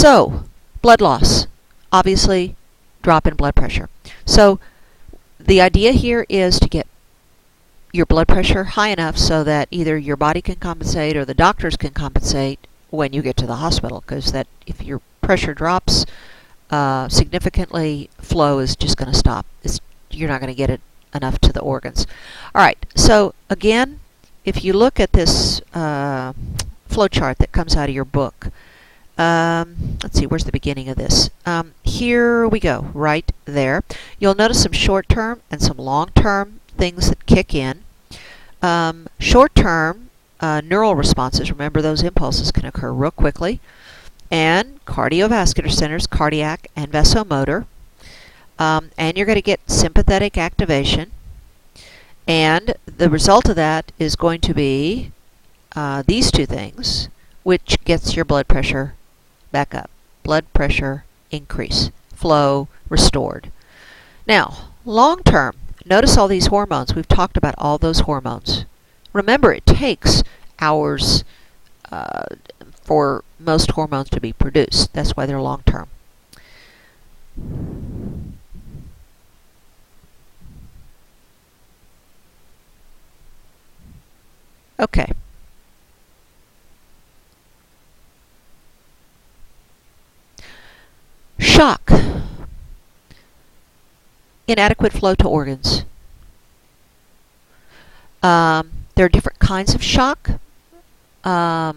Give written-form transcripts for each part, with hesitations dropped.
So, blood loss. Obviously, drop in blood pressure. So, the idea here is to get your blood pressure high enough so that either your body can compensate or the doctors can compensate when you get to the hospital, because that if your pressure drops significantly, flow is just going to stop. You're not going to get it enough to the organs. All right, so again, if you look at this flow chart that comes out of your book, let's see, where's the beginning of this? Here we go, right there. You'll notice some short-term and some long-term things that kick in. Short-term neural responses, remember those impulses can occur real quickly, and cardiovascular centers, cardiac and vasomotor, and you're going to get sympathetic activation, and the result of that is going to be these two things, which gets your blood pressure back up. Blood pressure increase, flow restored. Now, long-term, notice all these hormones. We've talked about all those hormones. Remember, it takes hours for most hormones to be produced. That's why they're long-term. Okay. Shock. Inadequate flow to organs. There are different kinds of shock. The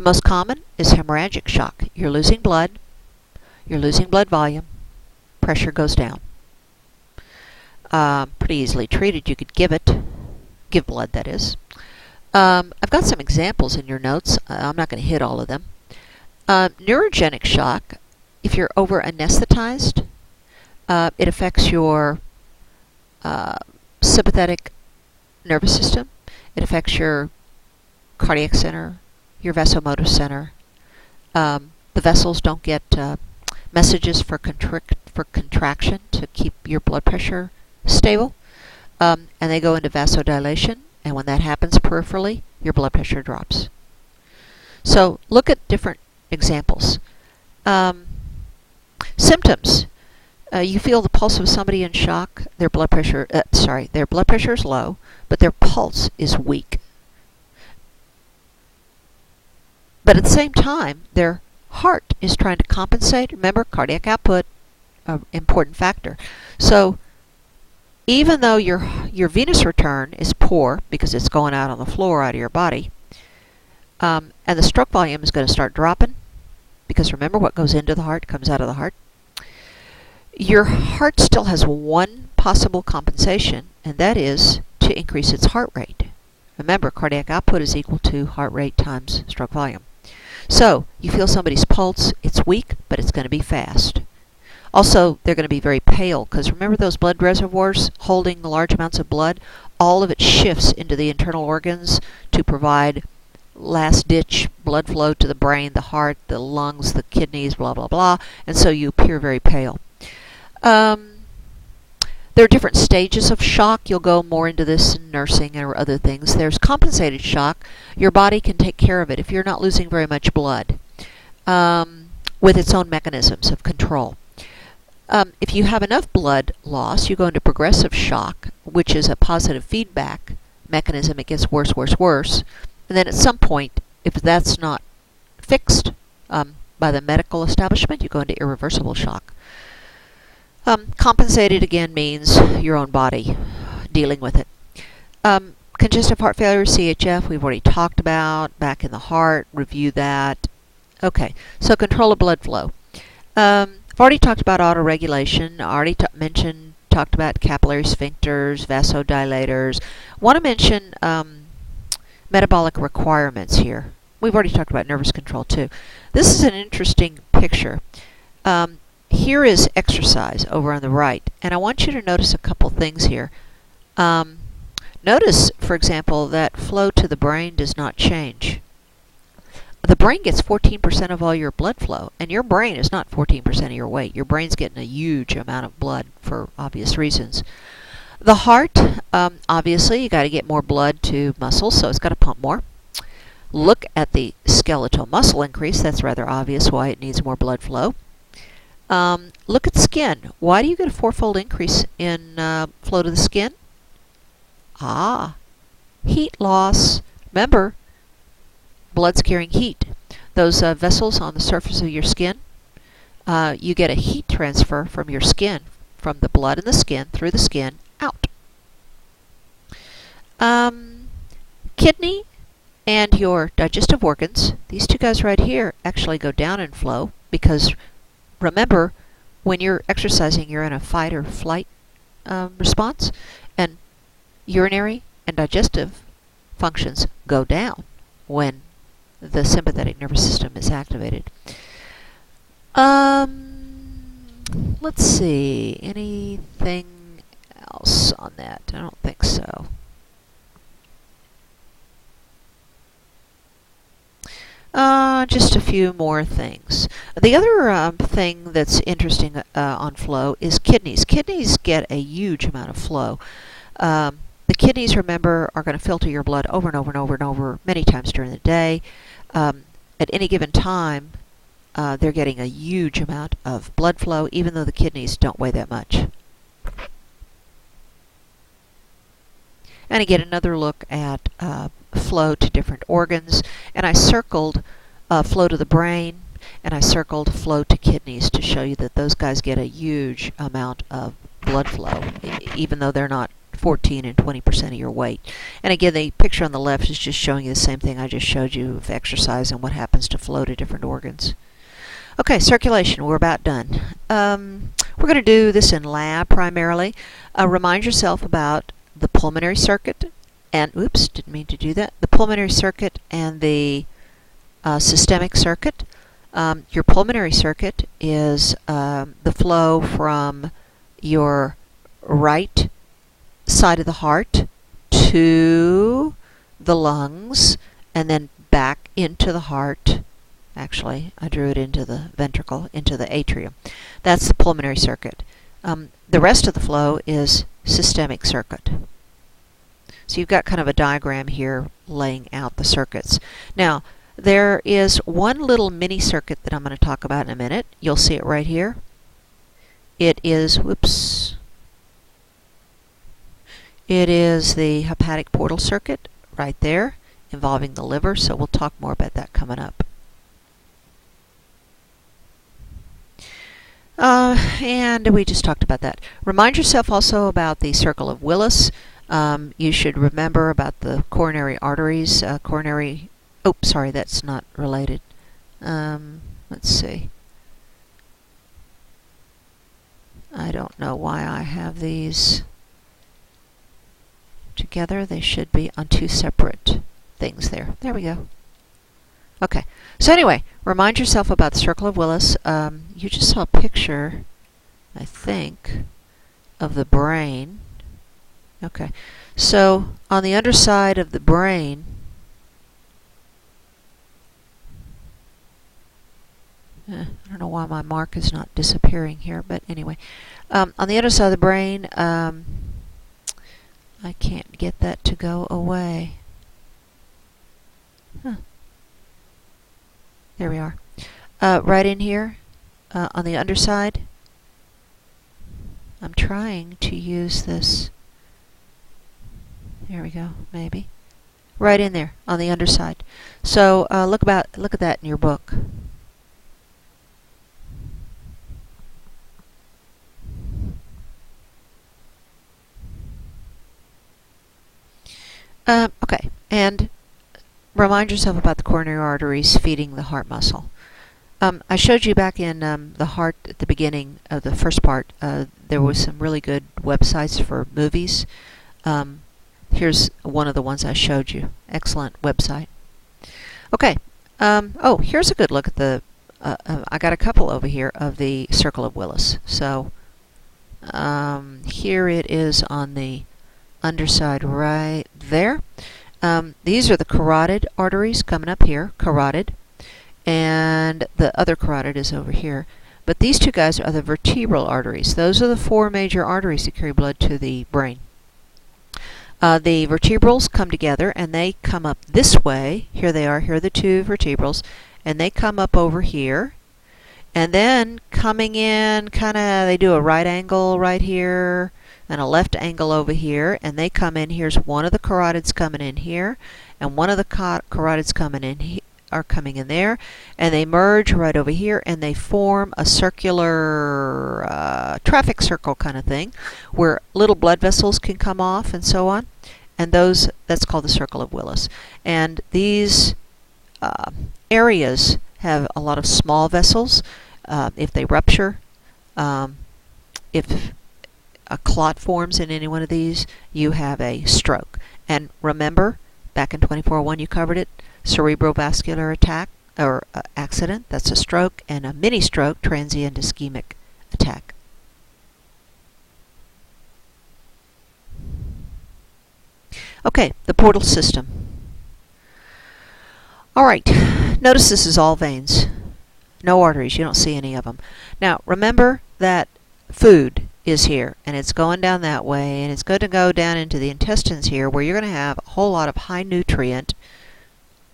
most common is hemorrhagic shock. You're losing blood volume, pressure goes down. Pretty easily treated. You could give blood, that is. I've got some examples in your notes. I'm not going to hit all of them. Neurogenic shock, if you're over anesthetized, it affects your sympathetic nervous system. It affects your cardiac center, your vasomotor center. The vessels don't get messages for contraction to keep your blood pressure stable, and they go into vasodilation, and when that happens peripherally, your blood pressure drops. So look at different examples. Symptoms. You feel the pulse of somebody in shock. Their blood pressure is low, but their pulse is weak. But at the same time, their heart is trying to compensate. Remember, cardiac output, an important factor. So even though your venous return is poor because it's going out on the floor out of your body, and the stroke volume is going to start dropping, because remember, what goes into the heart comes out of the heart. Your heart still has one possible compensation, and that is to increase its heart rate. Remember, cardiac output is equal to heart rate times stroke volume. So, you feel somebody's pulse, it's weak, but it's going to be fast. Also, they're going to be very pale, because remember those blood reservoirs holding large amounts of blood? All of it shifts into the internal organs to provide last-ditch blood flow to the brain, the heart, the lungs, the kidneys, blah, blah, blah, and so you appear very pale. There are different stages of shock. You'll go more into this in nursing or other things. There's compensated shock. Your body can take care of it if you're not losing very much blood with its own mechanisms of control. If you have enough blood loss, you go into progressive shock, which is a positive feedback mechanism. It gets worse, worse, worse. And then at some point, if that's not fixed by the medical establishment, you go into irreversible shock. Compensated, again, means your own body dealing with it. Congestive heart failure, CHF, we've already talked about. Back in the heart, review that. Okay, so control of blood flow. I've already talked about autoregulation. I already talked about capillary sphincters, vasodilators. Want to mention metabolic requirements here. We've already talked about nervous control too. This is an interesting picture. Here is exercise over on the right, and I want you to notice a couple things here. Notice, for example, that flow to the brain does not change. The brain gets 14% of all your blood flow, and your brain is not 14% of your weight. Your brain's getting a huge amount of blood for obvious reasons. The heart, obviously, you got to get more blood to muscles, so it's got to pump more. Look at the skeletal muscle increase. That's rather obvious why it needs more blood flow. Look at skin. Why do you get a fourfold increase in flow to the skin? Heat loss. Remember, blood's carrying heat. Those vessels on the surface of your skin, you get a heat transfer from your skin, from the blood in the skin, through the skin, out. Kidney and your digestive organs, these two guys right here, actually go down in flow because, remember, when you're exercising, you're in a fight or flight response, and urinary and digestive functions go down when the sympathetic nervous system is activated. Let's see, anything else on that? I don't think so. Just a few more things. The other thing that's interesting on flow is kidneys. Kidneys get a huge amount of flow. The kidneys, remember, are going to filter your blood over and over and over and over many times during the day. At any given time, they're getting a huge amount of blood flow, even though the kidneys don't weigh that much. And again, another look at flow to different organs. And I circled flow to the brain, and I circled flow to kidneys to show you that those guys get a huge amount of blood flow, even though they're not 14 and 20% of your weight. And again, the picture on the left is just showing you the same thing I just showed you of exercise and what happens to flow to different organs. Okay, circulation, we're about done. We're going to do this in lab primarily. Remind yourself about the pulmonary circuit, and, oops, didn't mean to do that, the pulmonary circuit and the systemic circuit. Your pulmonary circuit is the flow from your right side of the heart to the lungs and then back into the heart. Actually, I drew it into the ventricle, into the atrium. That's the pulmonary circuit. The rest of the flow is systemic circuit. So you've got kind of a diagram here laying out the circuits. Now, there is one little mini circuit that I'm going to talk about in a minute. You'll see it right here. It is, whoops, it is the hepatic portal circuit right there, involving the liver, so we'll talk more about that coming up. And we just talked about that. Remind yourself also about the circle of Willis. You should remember about the coronary arteries. Oh, sorry, that's not related. Let's see. I don't know why I have these together. They should be on two separate things there. There we go. Okay, so anyway, remind yourself about the circle of Willis. You just saw a picture, I think, of the brain. Okay, so on the underside of the brain, I don't know why my mark is not disappearing here, but anyway, on the underside of the brain, I can't get that to go away. Huh. There we are. Right in here, on the underside, I'm trying to use this. There we go, maybe. Right in there, on the underside. So look at that in your book. Okay, and remind yourself about the coronary arteries feeding the heart muscle. I showed you back in the heart at the beginning of the first part, there was some really good websites for movies. Here's one of the ones I showed you. Excellent website. Okay, oh, here's a good look at the, I got a couple over here of the circle of Willis. So here it is on the underside right there. These are the carotid arteries coming up here, carotid, and the other carotid is over here. But these two guys are the vertebral arteries. Those are the four major arteries that carry blood to the brain. The vertebrals come together and they come up this way. Here they are. Here are the two vertebrals. And they come up over here. And then coming in, they do a right angle right here and a left angle over here. And they come in. Here's one of the carotids coming in here. And one of the carotids coming in are coming in there. And they merge right over here. And they form a circular traffic circle kind of thing where little blood vessels can come off and so on. And that's called the circle of Willis. And these areas have a lot of small vessels. If they rupture, if a clot forms in any one of these, you have a stroke. And remember, back in 24-1 you covered it, cerebrovascular attack or accident, that's a stroke, and a mini stroke, transient ischemic attack. Okay, the portal system. Alright, notice this is all veins. No arteries, you don't see any of them. Now, remember that food is here, and it's going down that way, and it's going to go down into the intestines here, where you're going to have a whole lot of high nutrient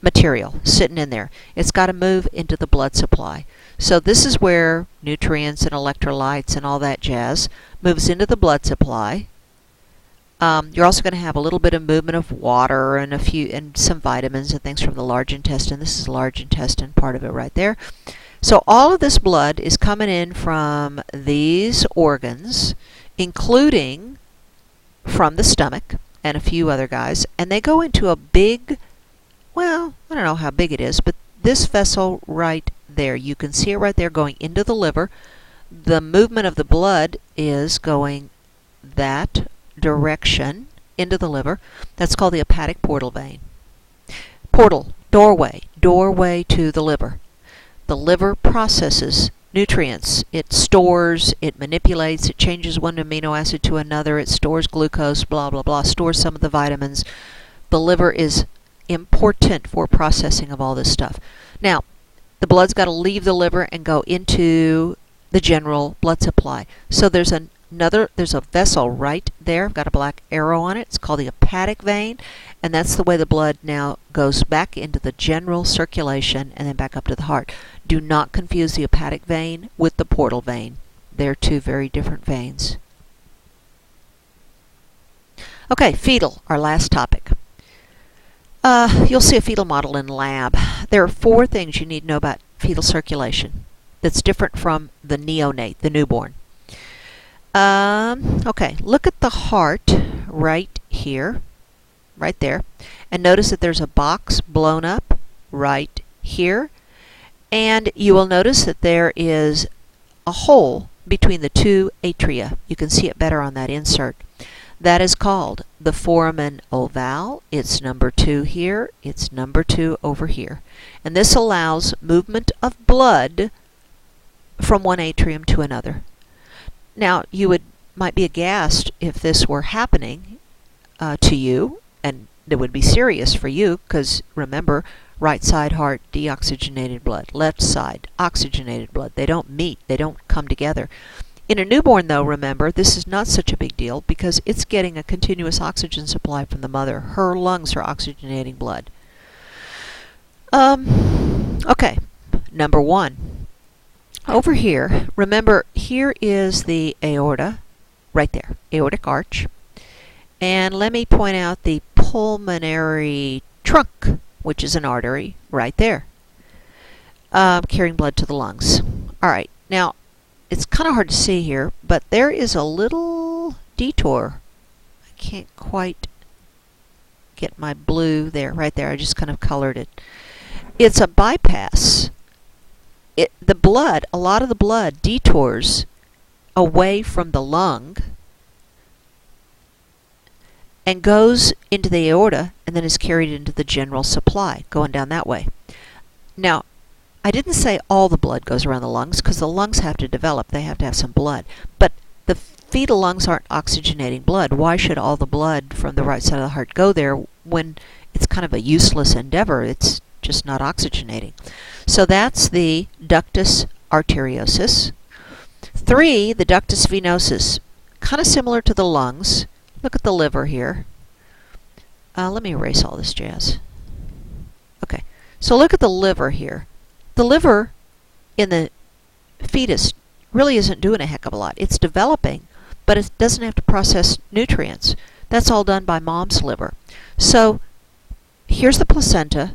material sitting in there. It's got to move into the blood supply. So this is where nutrients and electrolytes and all that jazz moves into the blood supply. You're also going to have a little bit of movement of water and some vitamins and things from the large intestine. This is large intestine, part of it right there. So all of this blood is coming in from these organs, including from the stomach and a few other guys, and they go into a big, well, I don't know how big it is, but this vessel right there, you can see it right there going into the liver. The movement of the blood is going that direction into the liver. That's called the hepatic portal vein. Portal, doorway to the liver. The liver processes nutrients. It stores, it manipulates, it changes one amino acid to another, it stores glucose, blah, blah, blah, stores some of the vitamins. The liver is important for processing of all this stuff. Now, the blood's got to leave the liver and go into the general blood supply. So there's a vessel right there. I've got a black arrow on it. It's called the hepatic vein, and that's the way the blood now goes back into the general circulation and then back up to the heart. Do not confuse the hepatic vein with the portal vein. They're two very different veins. Okay, fetal, our last topic. You'll see a fetal model in lab. There are 4 things you need to know about fetal circulation that's different from the neonate, the newborn. Okay, look at the heart right here, right there, and notice that there's a box blown up right here, and you will notice that there is a hole between the 2 atria. You can see it better on that insert. That is called the foramen ovale. It's number 2 here, it's number 2 over here. And this allows movement of blood from one atrium to another. Now, you might be aghast if this were happening to you, and it would be serious for you, because remember, right side heart, deoxygenated blood. Left side, oxygenated blood. They don't meet. They don't come together. In a newborn, though, remember, this is not such a big deal because it's getting a continuous oxygen supply from the mother. Her lungs are oxygenating blood. Okay, number 1. Over here, remember, here is the aorta, right there, aortic arch. And let me point out the pulmonary trunk, which is an artery, right there, carrying blood to the lungs. All right, now, it's kind of hard to see here, but there is a little detour. I can't quite get my blue there, right there. I just kind of colored it. It's a bypass. The blood, a lot of the blood detours away from the lung and goes into the aorta and then is carried into the general supply, going down that way. Now, I didn't say all the blood goes around the lungs because the lungs have to develop. They have to have some blood. But the fetal lungs aren't oxygenating blood. Why should all the blood from the right side of the heart go there when it's kind of a useless endeavor? It's just not oxygenating. So that's the ductus arteriosus. 3, the ductus venosus. Kind of similar to the lungs. Look at the liver here. Let me erase all this jazz. Okay, so look at the liver here. The liver in the fetus really isn't doing a heck of a lot. It's developing, but it doesn't have to process nutrients. That's all done by mom's liver. So here's the placenta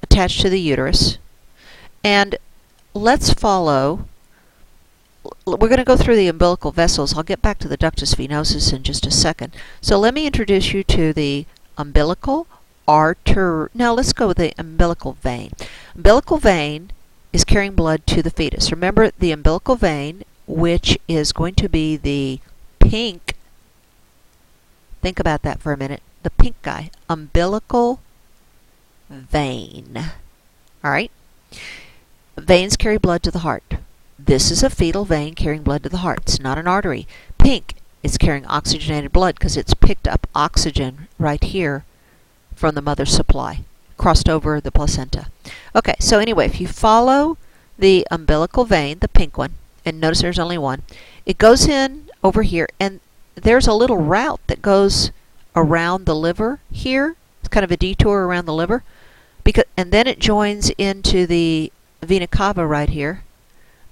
attached to the uterus, and let's follow. We're going to go through the umbilical vessels. I'll get back to the ductus venosus in just a second. So let me introduce you to the umbilical artery. Now let's go with the umbilical vein. Umbilical vein is carrying blood to the fetus. Remember the umbilical vein, which is going to be the pink. Think about that for a minute. The pink guy. Umbilical vein. All right? Veins carry blood to the heart. This is a fetal vein carrying blood to the heart. It's not an artery. Pink is carrying oxygenated blood because it's picked up oxygen right here from the mother's supply, crossed over the placenta. Okay, so anyway, if you follow the umbilical vein, the pink one, and notice there's only one, it goes in over here, and there's a little route that goes around the liver here. It's kind of a detour around the liver, and then it joins into the vena cava right here,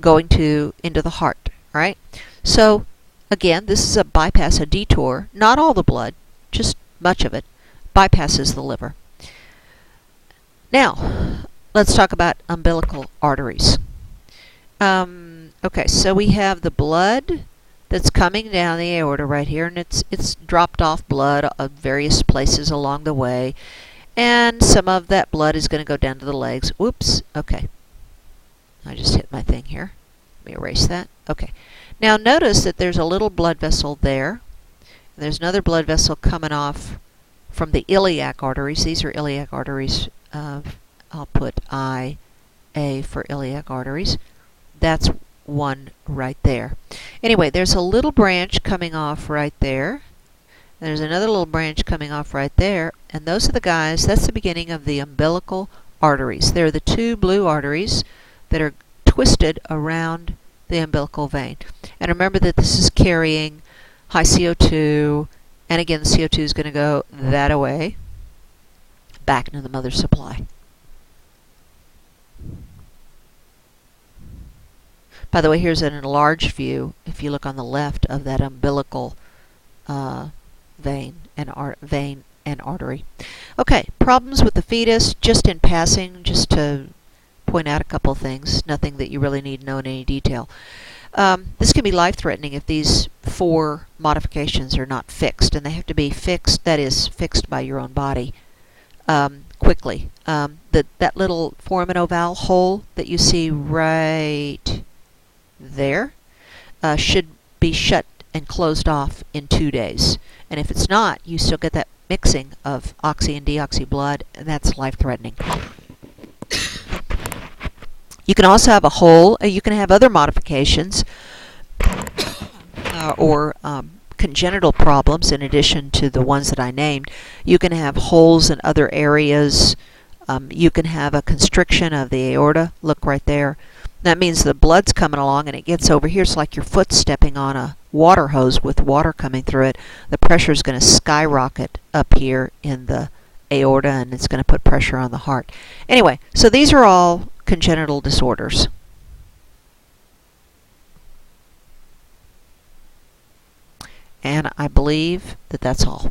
going into the heart, right? So again, this is a bypass, a detour. Not all the blood, just much of it, bypasses the liver. Now, let's talk about umbilical arteries. Okay, so we have the blood that's coming down the aorta right here, and it's dropped off blood at various places along the way, and some of that blood is going to go down to the legs. Whoops, okay. I just hit my thing here. Let me erase that. Okay. Now notice that there's a little blood vessel there. And there's another blood vessel coming off from the iliac arteries. These are iliac arteries. I'll put IA for iliac arteries. That's one right there. Anyway, there's a little branch coming off right there. And there's another little branch coming off right there. And those are the guys, that's the beginning of the umbilical arteries. They're the two blue arteries that are twisted around the umbilical vein. And remember that this is carrying high CO2, and again the CO2 is going to go that away, back into the mother's supply. By the way, here's an enlarged view, if you look on the left, of that umbilical vein and artery. Okay, problems with the fetus, just in passing, just to point out a couple of things, nothing that you really need to know in any detail. This can be life-threatening if these 4 modifications are not fixed, and they have to be fixed, that is, fixed by your own body quickly. That little foramen ovale hole that you see right there should be shut and closed off in 2 days. And if it's not, you still get that mixing of oxy and deoxy blood, and that's life-threatening. You can also have a hole. You can have other modifications or congenital problems in addition to the ones that I named. You can have holes in other areas. You can have a constriction of the aorta. Look right there. That means the blood's coming along and it gets over here. It's like your foot stepping on a water hose with water coming through it. The pressure is going to skyrocket up here in the aorta, and it's going to put pressure on the heart. Anyway, so these are all congenital disorders. And I believe that that's all.